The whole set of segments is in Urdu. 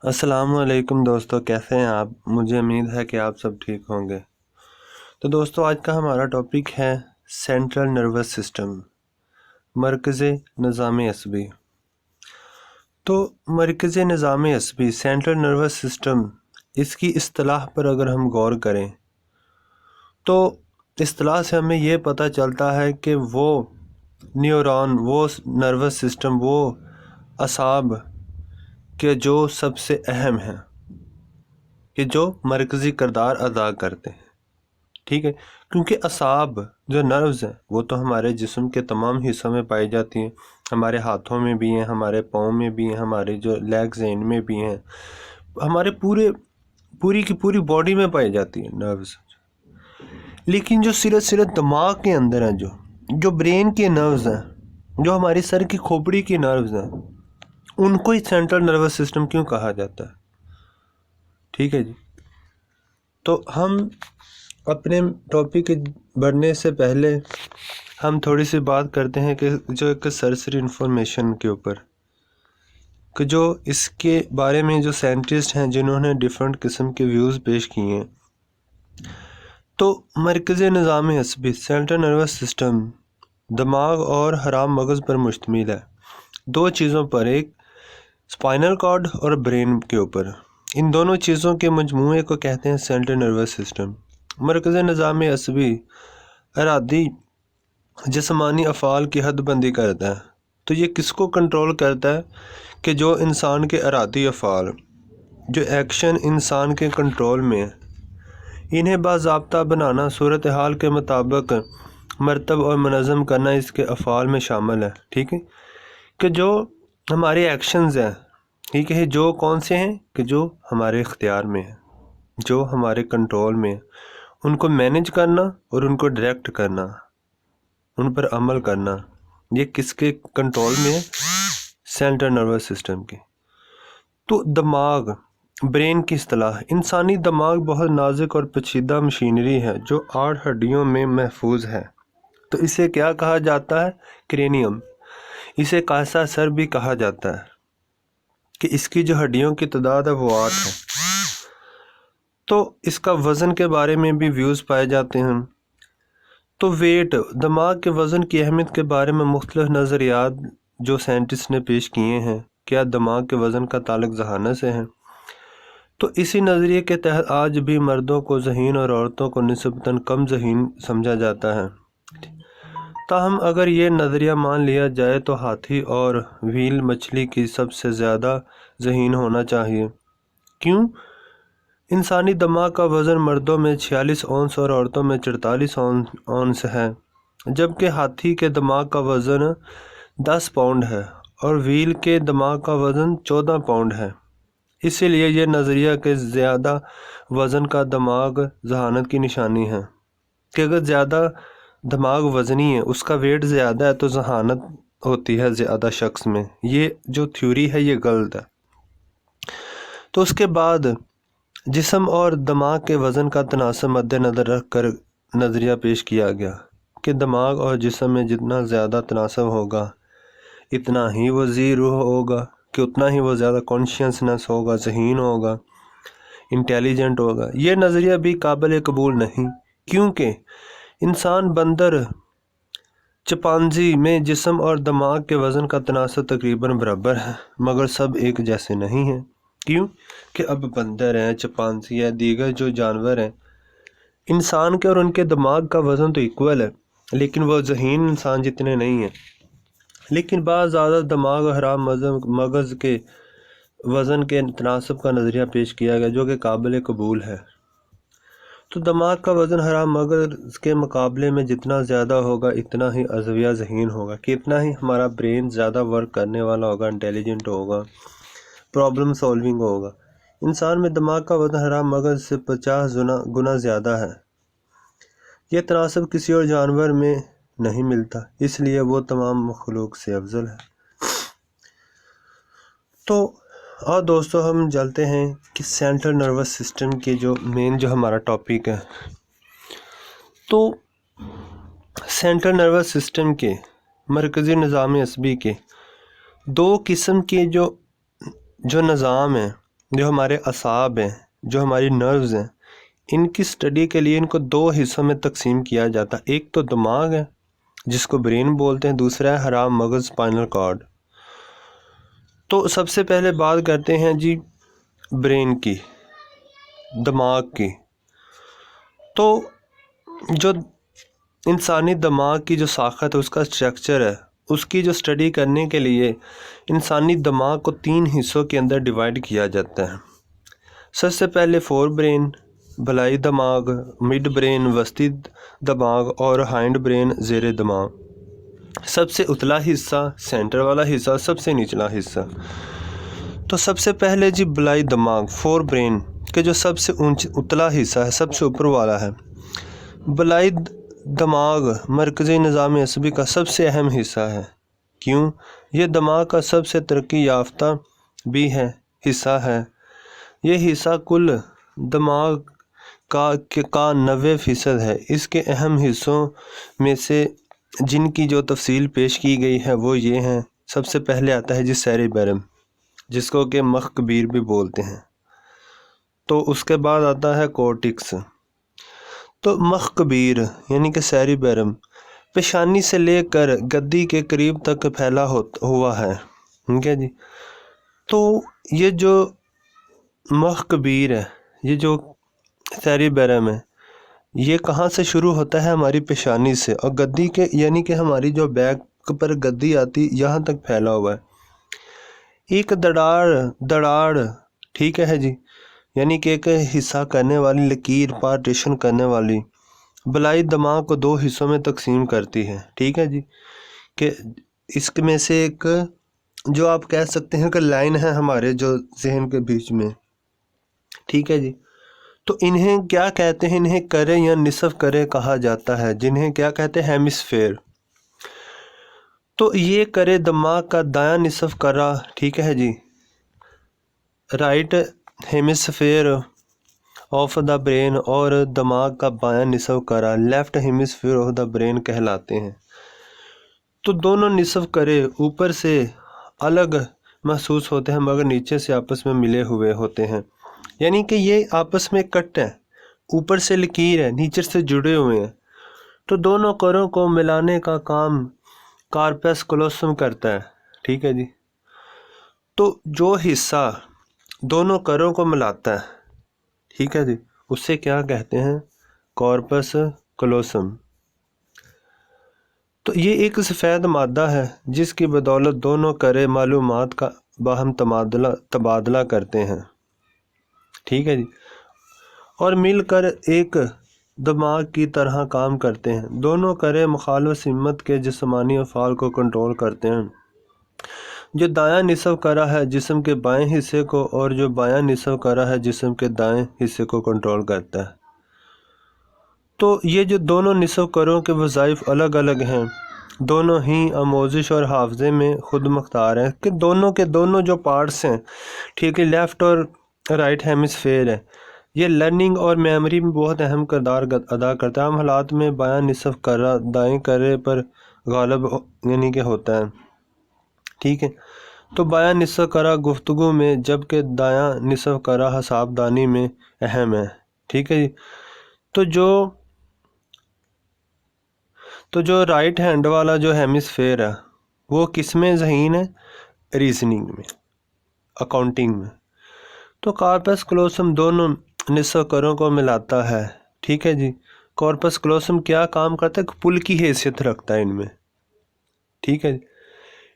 السلام علیکم دوستو، کیسے ہیں آپ؟ مجھے امید ہے کہ آپ سب ٹھیک ہوں گے۔ تو دوستو، آج کا ہمارا ٹاپک ہے سینٹرل نروس سسٹم، مرکز نظام عصبی۔ تو مرکز نظام عصبی، سینٹرل نروس سسٹم، اس کی اصطلاح پر اگر ہم غور کریں تو اصطلاح سے ہمیں یہ پتہ چلتا ہے کہ وہ نیورون، وہ نروس سسٹم، وہ اعصاب کہ جو سب سے اہم ہیں، کہ جو مرکزی کردار ادا کرتے ہیں، ٹھیک ہے۔ کیونکہ اعصاب جو نروز ہیں وہ تو ہمارے جسم کے تمام حصوں میں پائی جاتی ہیں، ہمارے ہاتھوں میں بھی ہیں، ہمارے پاؤں میں بھی ہیں، ہمارے جو لیگز ہیں ان میں بھی ہیں، ہمارے پوری کی پوری باڈی میں پائی جاتی ہیں نروز۔ لیکن جو صرف دماغ کے اندر ہیں، جو برین کے نروز ہیں، جو ہماری سر کی کھوپڑی کے نروز ہیں، ان کو ہی سینٹرل نروس سسٹم کیوں کہا جاتا ہے؟ ٹھیک ہے جی۔ تو ہم اپنے ٹاپک کے بڑھنے سے پہلے ہم تھوڑی سی بات کرتے ہیں کہ جو ایک سرسری انفارمیشن کے اوپر، کہ جو اس کے بارے میں جو سائنٹسٹ ہیں جنہوں نے ڈیفرنٹ قسم کے ویوز پیش کیے ہیں۔ تو مرکز نظام عصبی، سینٹرل نروس سسٹم، دماغ اور حرام مغز پر مشتمل ہے، دو چیزوں پر، ایک اسپائنل کارڈ اور برین کے اوپر۔ ان دونوں چیزوں کے مجموعے کو کہتے ہیں سینٹرل نروس سسٹم۔ مرکز نظام عصبی ارادی جسمانی افعال کی حد بندی کرتا ہے۔ تو یہ کس کو کنٹرول کرتا ہے؟ کہ جو انسان کے ارادی افعال، جو ایکشن انسان کے کنٹرول میں ہیں، انہیں باضابطہ بنانا، صورتحال کے مطابق مرتب اور منظم کرنا اس کے افعال میں شامل ہے، ٹھیک ہے۔ کہ جو ہمارے ایکشنز ہیں، ٹھیک ہے، جو کون سے ہیں؟ کہ جو ہمارے اختیار میں ہیں، جو ہمارے کنٹرول میں ہیں، ان کو مینیج کرنا اور ان کو ڈائریکٹ کرنا، ان پر عمل کرنا، یہ کس کے کنٹرول میں ہے؟ سینٹرل نروس سسٹم کی۔ تو دماغ، برین کی اصطلاح، انسانی دماغ بہت نازک اور پیچیدہ مشینری ہے جو 8 ہڈیوں میں محفوظ ہے۔ تو اسے کیا کہا جاتا ہے؟ کرینیم۔ اسے کاسا سر بھی کہا جاتا ہے، کہ اس کی جو ہڈیوں کی تعداد ہے وہ 8 ہے۔ تو اس کا وزن کے بارے میں بھی ویوز پائے جاتے ہیں۔ تو ویٹ، دماغ کے وزن کی اہمیت کے بارے میں مختلف نظریات جو سائنٹسٹ نے پیش کیے ہیں، کیا دماغ کے وزن کا تعلق ذہانت سے ہے؟ تو اسی نظریے کے تحت آج بھی مردوں کو ذہین اور عورتوں کو نسبتاً کم ذہین سمجھا جاتا ہے۔ تاہم اگر یہ نظریہ مان لیا جائے تو ہاتھی اور ویل مچھلی کی سب سے زیادہ ذہین ہونا چاہیے۔ کیوں؟ انسانی دماغ کا وزن مردوں میں 46 اونس اور عورتوں میں 44 اونس ہے، جبکہ ہاتھی کے دماغ کا وزن 10 پاؤنڈ ہے اور ویل کے دماغ کا وزن 14 پاؤنڈ ہے۔ اسی لیے یہ نظریہ کہ زیادہ وزن کا دماغ ذہانت کی نشانی ہے، کہ اگر زیادہ دماغ وزنی ہے، اس کا ویٹ زیادہ ہے، تو ذہانت ہوتی ہے زیادہ شخص میں، یہ جو تھیوری ہے یہ غلط ہے۔ تو اس کے بعد جسم اور دماغ کے وزن کا تناسب مد نظر رکھ کر نظریہ پیش کیا گیا کہ دماغ اور جسم میں جتنا زیادہ تناسب ہوگا اتنا ہی وہ ذی روح ہوگا، کہ اتنا ہی وہ زیادہ کانشیسنس ہوگا، ذہین ہوگا، انٹیلیجنٹ ہوگا۔ یہ نظریہ بھی قابل قبول نہیں، کیونکہ انسان، بندر، چمپینزی میں جسم اور دماغ کے وزن کا تناسب تقریباً برابر ہے، مگر سب ایک جیسے نہیں ہیں۔ کیوں؟ کہ اب بندر ہیں، چمپینزی ہے، دیگر جو جانور ہیں، انسان کے اور ان کے دماغ کا وزن تو ایکول ہے، لیکن وہ ذہین انسان جتنے نہیں ہیں۔ لیکن بعض زیادہ دماغ اور حرام مغز کے وزن کے تناسب کا نظریہ پیش کیا گیا جو کہ قابل قبول ہے۔ تو دماغ کا وزن حرام مغز کے مقابلے میں جتنا زیادہ ہوگا اتنا ہی عضویہ ذہین ہوگا، کہ اتنا ہی ہمارا برین زیادہ ورک کرنے والا ہوگا، انٹیلیجنٹ ہوگا، پرابلم سولونگ ہوگا۔ انسان میں دماغ کا وزن حرام مغز سے 50 گنا زیادہ ہے۔ یہ تناسب کسی اور جانور میں نہیں ملتا، اس لیے وہ تمام مخلوق سے افضل ہے۔ تو اور دوستو، ہم چلتے ہیں کہ سینٹرل نروس سسٹم کے جو ہمارا ٹاپک ہے۔ تو سینٹرل نروس سسٹم کے، مرکزی نظام عصبی کے 2 قسم کے جو نظام ہیں، جو ہمارے اعصاب ہیں، جو ہماری نروز ہیں، ان کی اسٹڈی کے لیے ان کو دو حصوں میں تقسیم کیا جاتا ہے۔ ایک تو دماغ ہے جس کو برین بولتے ہیں، دوسرا ہے حرام مغز اسپائنل کارڈ۔ تو سب سے پہلے بات کرتے ہیں جی برین کی، دماغ کی۔ تو جو انسانی دماغ کی جو ساخت ہے، اس کا اسٹرکچر ہے، اس کی جو اسٹڈی کرنے کے لیے انسانی دماغ کو 3 حصوں کے اندر ڈیوائڈ کیا جاتا ہے۔ سب سے پہلے فور برین، بلائی دماغ، مڈ برین وسطی دماغ، اور ہائنڈ برین زیر دماغ۔ سب سے اتلا حصہ، سینٹر والا حصہ، سب سے نچلا حصہ۔ تو سب سے پہلے جی بلائی دماغ، فور برین کے جو سب سے اتلا حصہ ہے، سب سے اوپر والا ہے۔ بلائی دماغ مرکزی نظام عصبی کا سب سے اہم حصہ ہے۔ کیوں؟ یہ دماغ کا سب سے ترقی یافتہ بھی ہے حصہ ہے۔ یہ حصہ کل دماغ کا 90% ہے۔ اس کے اہم حصوں میں سے جن کی جو تفصیل پیش کی گئی ہے وہ یہ ہیں۔ سب سے پہلے آتا ہے جی سیریبیرم، جس کو کہ مخ-کبیر بھی بولتے ہیں۔ تو اس کے بعد آتا ہے کورٹکس۔ تو مخ-کبیر یعنی کہ سیریبیرم پیشانی سے لے کر گدی کے قریب تک پھیلا ہوا ہے، ٹھیک ہے جی۔ تو یہ جو مخ-کبیر ہے، یہ جو سیریبیرم ہے، یہ کہاں سے شروع ہوتا ہے؟ ہماری پیشانی سے، اور گدی کے یعنی کہ ہماری جو بیک پر گدی آتی یہاں تک پھیلا ہوا ہے۔ ایک دڑاڑ ٹھیک ہے جی، یعنی کہ ایک حصہ کرنے والی لکیر، پارٹیشن کرنے والی بلائی دماغ کو 2 حصوں میں تقسیم کرتی ہے، ٹھیک ہے جی۔ کہ اس میں سے ایک جو آپ کہہ سکتے ہیں کہ لائن ہے ہمارے جو ذہن کے بیچ میں، ٹھیک ہے جی۔ تو انہیں کیا کہتے ہیں؟ انہیں کرے یا نصف کرے کہا جاتا ہے، جنہیں کیا کہتے ہیں؟ ہیمسفیئر۔ تو یہ کرے دماغ کا دایاں نصف کرہ، ٹھیک ہے جی، right hemisphere of the brain, اور دماغ کا بایاں نصف کرہ left hemisphere of the brain کہلاتے ہیں۔ تو دونوں نصف کرے اوپر سے الگ محسوس ہوتے ہیں مگر نیچے سے آپس میں ملے ہوئے ہوتے ہیں، یعنی کہ یہ آپس میں کٹ ہے، اوپر سے لکیر ہے، نیچے سے جڑے ہوئے ہیں۔ تو دونوں کروں کو ملانے کا کام کارپس کلوسم کرتا ہے، ٹھیک ہے جی۔ تو جو حصہ دونوں کروں کو ملاتا ہے، ٹھیک ہے جی، اسے کیا کہتے ہیں؟ Corpus callosum. تو یہ ایک سفید مادہ ہے جس کی بدولت دونوں کرے معلومات کا باہم تبادلہ کرتے ہیں، ٹھیک ہے جی، اور مل کر ایک دماغ کی طرح کام کرتے ہیں۔ دونوں کرے مخالف سمت کے جسمانی افعال کو کنٹرول کرتے ہیں۔ جو دایاں نصف کرہ ہے جسم کے بائیں حصے کو، اور جو بایاں نصف کرہ ہے جسم کے دائیں حصے کو کنٹرول کرتا ہے۔ تو یہ جو دونوں نصف کروں کے وظائف الگ الگ ہیں، دونوں ہی آموزش اور حافظے میں خود مختار ہیں، کہ دونوں کے دونوں جو پارٹس ہیں، ٹھیک ہے، لیفٹ اور رائٹ ہیمسفیئر ہے، یہ لرننگ اور میموری میں بہت اہم کردار ادا کرتا ہے۔ عام حالات میں بایاں نصف کرہ دائیں کرے پر غالب یعنی کہ ہوتا ہے، ٹھیک ہے۔ تو بایاں نصف کرہ گفتگو میں، جبکہ دایاں نصف کرہ حساب دانی میں اہم ہے، ٹھیک ہے جی۔ تو جو رائٹ ہینڈ والا جو ہیمسفیئر ہے وہ کس میں ذہین ہے؟ ریزننگ میں، اکاؤنٹنگ میں۔ تو کارپس کلوسم دونوں نصف کروں کو ملاتا ہے، ٹھیک ہے جی۔ کارپس کلوسم کیا کام کرتا ہے؟ پل کی حیثیت رکھتا ہے ان میں، ٹھیک ہے جی۔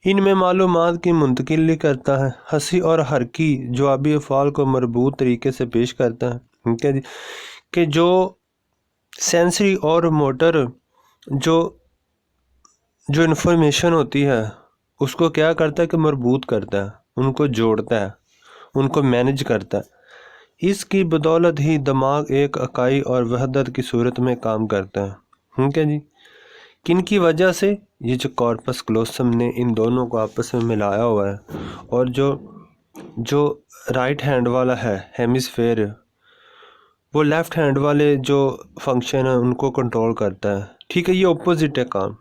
ان میں معلومات کی منتقلی کرتا ہے، حسی اور حرکی جوابی افعال کو مربوط طریقے سے پیش کرتا ہے، ٹھیک ہے جی۔ کہ جو سینسری اور موٹر جو انفارمیشن ہوتی ہے اس کو کیا کرتا ہے کہ مربوط کرتا ہے، ان کو جوڑتا ہے، ان کو مینج کرتا ہے۔ اس کی بدولت ہی دماغ ایک اکائی اور وحدت کی صورت میں کام کرتا ہے، ٹھیک ہے جی۔ کن کی وجہ سے؟ یہ جو کارپس کلوسم نے ان دونوں کو آپس میں ملایا ہوا ہے، اور جو رائٹ ہینڈ والا ہے ہیمسفیئر، وہ لیفٹ ہینڈ والے جو فنکشن ہیں ان کو کنٹرول کرتا ہے، ٹھیک ہے۔ یہ اپوزٹ ہے کام،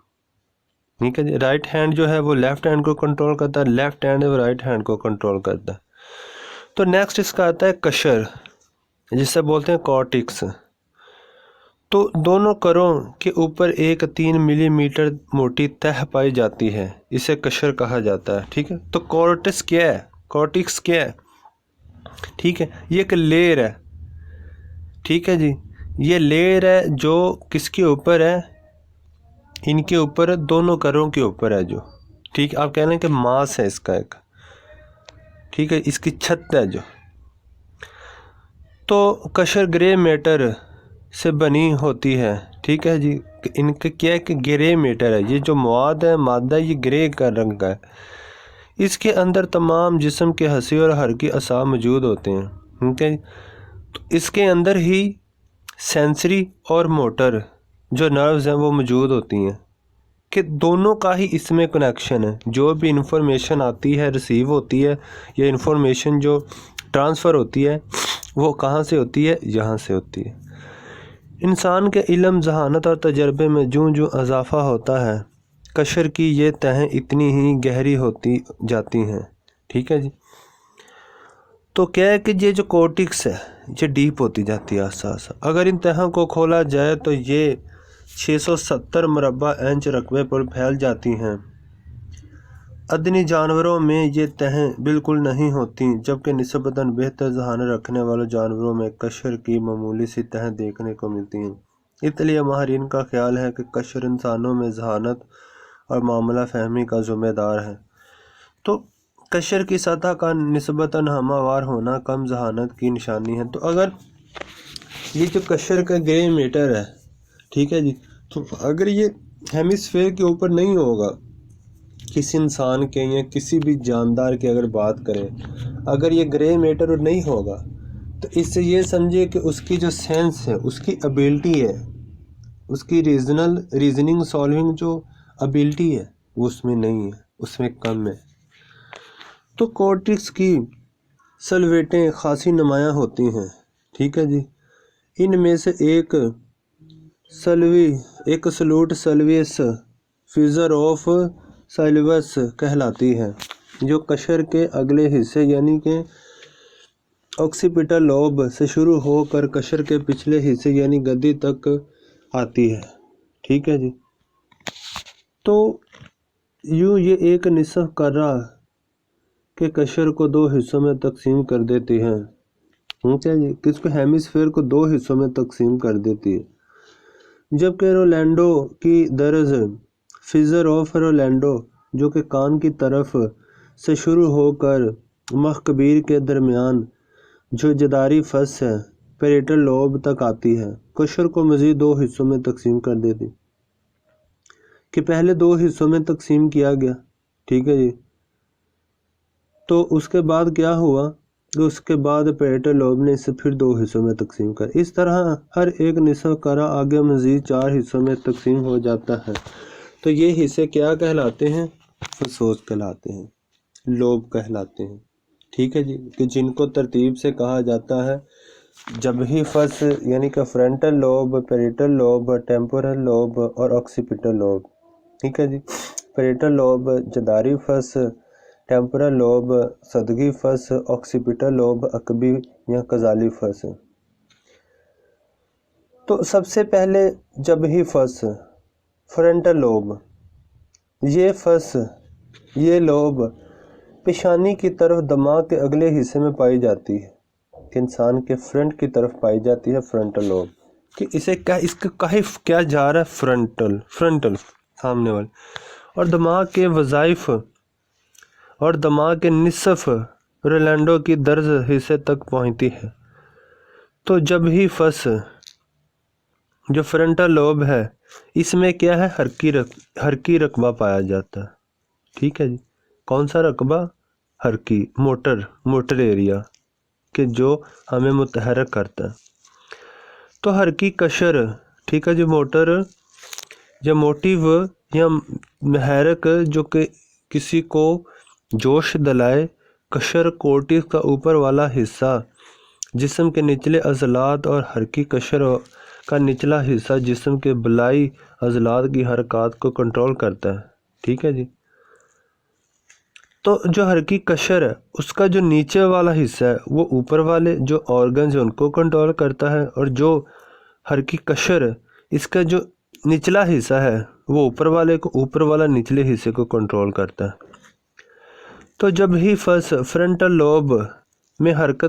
ٹھیک ہے جی۔ رائٹ ہینڈ جو ہے وہ لیفٹ ہینڈ کو کنٹرول کرتا ہے، لیفٹ ہینڈ وہ رائٹ ہینڈ کو کنٹرول کرتا ہے۔ تو نیکسٹ اس کا آتا ہے قشر، جسے بولتے ہیں کارٹکس۔ تو دونوں کروں کے اوپر ایک 3 ملی میٹر موٹی تہ پائی جاتی ہے، اسے قشر کہا جاتا ہے، ٹھیک ہے۔ تو کارٹکس کیا ہے؟ کارٹکس کیا ہے؟ ٹھیک ہے، یہ ایک لیئر ہے، ٹھیک ہے جی، یہ لیئر ہے جو کس کے اوپر ہے؟ ان کے اوپر، دونوں کروں کے اوپر ہے جو، ٹھیک ہے، آپ کہہ رہے ہیں کہ ماس ہے اس کا ایک، ٹھیک ہے، اس کی چھت ہے جو۔ تو قشر گرے میٹر سے بنی ہوتی ہے، ٹھیک ہے جی، ان کا کیا ہے کہ گرے میٹر ہے، یہ جو مواد ہے، مادہ، یہ گرے کا رنگ کا ہے۔ اس کے اندر تمام جسم کے حسی اور حرکی اعصاب موجود ہوتے ہیں، ٹھیک ہے۔ تو اس کے اندر ہی سینسری اور موٹر جو نروز ہیں وہ موجود ہوتی ہیں، کہ دونوں کا ہی اس میں کنیکشن ہے۔ جو بھی انفارمیشن آتی ہے، ریسیو ہوتی ہے، یا انفارمیشن جو ٹرانسفر ہوتی ہے، وہ کہاں سے ہوتی ہے؟ یہاں سے ہوتی ہے۔ انسان کے علم، ذہانت اور تجربے میں جوں اضافہ ہوتا ہے، قشر کی یہ تہیں اتنی ہی گہری ہوتی جاتی ہیں، ٹھیک ہے جی۔ تو کیا ہے کہ یہ جو کارٹکس ہے یہ ڈیپ ہوتی جاتی ہے آہستہ آہستہ۔ اگر ان تہوں کو کھولا جائے تو یہ 670 مربع انچ رقبے پر پھیل جاتی ہیں۔ ادنی جانوروں میں یہ تہیں بالکل نہیں ہوتی، جبکہ نسبتاً بہتر ذہانت رکھنے والے جانوروں میں قشر کی معمولی سی تہیں دیکھنے کو ملتی ہیں۔ اس لیے ماہرین کا خیال ہے کہ قشر انسانوں میں ذہانت اور معاملہ فہمی کا ذمہ دار ہے۔ تو قشر کی سطح کا نسبتاً ہموار ہونا کم ذہانت کی نشانی ہے۔ تو اگر یہ جو قشر کا گرے میٹر ہے، ٹھیک ہے جی، تو اگر یہ ہیمسفیئر کے اوپر نہیں ہوگا، کسی انسان کے یا کسی بھی جاندار کی اگر بات کریں، اگر یہ گرے میٹر نہیں ہوگا تو اس سے یہ سمجھے کہ اس کی جو سینس ہے، اس کی ابیلٹی ہے، اس کی ریزننگ سالونگ جو ابیلٹی ہے وہ اس میں نہیں ہے، اس میں کم ہے۔ تو کارٹکس کی سلویٹیں خاصی نمایاں ہوتی ہیں، ٹھیک ہے جی۔ ان میں سے ایک سلوٹ سلویس فیزر آف سائلوس کہلاتی ہے، جو قشر کے اگلے حصے یعنی کہ آکسیپیٹل لوب سے شروع ہو کر قشر کے پچھلے حصے یعنی گدی تک آتی ہے، ٹھیک ہے جی۔ تو یوں یہ ایک نصف کرہ کے قشر کو 2 حصوں میں تقسیم کر دیتی ہے، ٹھیک ہے جی، کس کو؟ ہیمسفیئر کو 2 حصوں میں تقسیم کر دیتی ہے۔ جبکہ رولینڈو کی درز فیزر آف رولینڈو جو کہ کان کی طرف سے شروع ہو کر مخکبیر کے درمیان جو جداری فص ہے پیریٹل لوب تک آتی ہے، قشر کو مزید 2 حصوں میں تقسیم کر دیتی، کہ پہلے 2 حصوں میں تقسیم کیا گیا، ٹھیک ہے جی۔ تو اس کے بعد کیا ہوا؟ تو اس کے بعد پیریٹل لوب نے اسے پھر 2 حصوں میں تقسیم کر، اس طرح ہر ایک نصف کرہ آگے مزید 4 حصوں میں تقسیم ہو جاتا ہے۔ تو یہ حصے کیا کہلاتے ہیں؟ فصوص کہلاتے ہیں، لوب کہلاتے ہیں، ٹھیک ہے جی، کہ جن کو ترتیب سے کہا جاتا ہے جبہی فص یعنی کہ frontal lobe, parietal lobe, temporal lobe اور آکسیپیٹل لوب، ٹھیک ہے جی۔ پیریٹل لوب جداری فص، ٹیمپورل لوب صدگی فص، آکسیپیٹل لوب عقبی یا کزالی فص۔ تو سب سے پہلے جبہی فص، فرنٹل لوب، یہ لوب پیشانی کی طرف دماغ کے اگلے حصے میں پائی جاتی ہے، کہ انسان کے فرنٹ کی طرف پائی جاتی ہے فرنٹل لوب، کہ اس کا کہف کیا جا رہا ہے؟ فرنٹل سامنے والے، اور دماغ کے وظائف اور دماغ کے نصف رولینڈو کی درز حصے تک پہنچتی ہے۔ تو جبہی فص جو فرنٹل لوب ہے اس میں کیا ہے؟ حرکی رقبہ پایا جاتا ہے، ٹھیک ہے جی۔ کون سا رقبہ؟ حرکی، موٹر ایریا، کہ جو ہمیں متحرک کرتا ہے۔ تو حرکی قشر، ٹھیک ہے جی، موٹر یا موٹیو یا محرک جو کہ کسی کو جوش دلائے، قشر کورٹکس کا اوپر والا حصہ جسم کے نچلے عضلات اور حرکی قشر کا نچلا حصہ جسم کے بالائی عضلات کی حرکات کو کنٹرول کرتا ہے، ٹھیک ہے جی۔ تو جو حرکی قشر ہے اس کا جو نیچے والا حصہ ہے وہ اوپر والے جو آرگنز ہیں ان کو کنٹرول کرتا ہے، اور جو حرکی قشر ہے اس کا جو نچلا حصہ ہے وہ اوپر والا نچلے حصے کو کنٹرول کرتا ہے۔ تو جب ہی فرنٹل لوب میں حرکت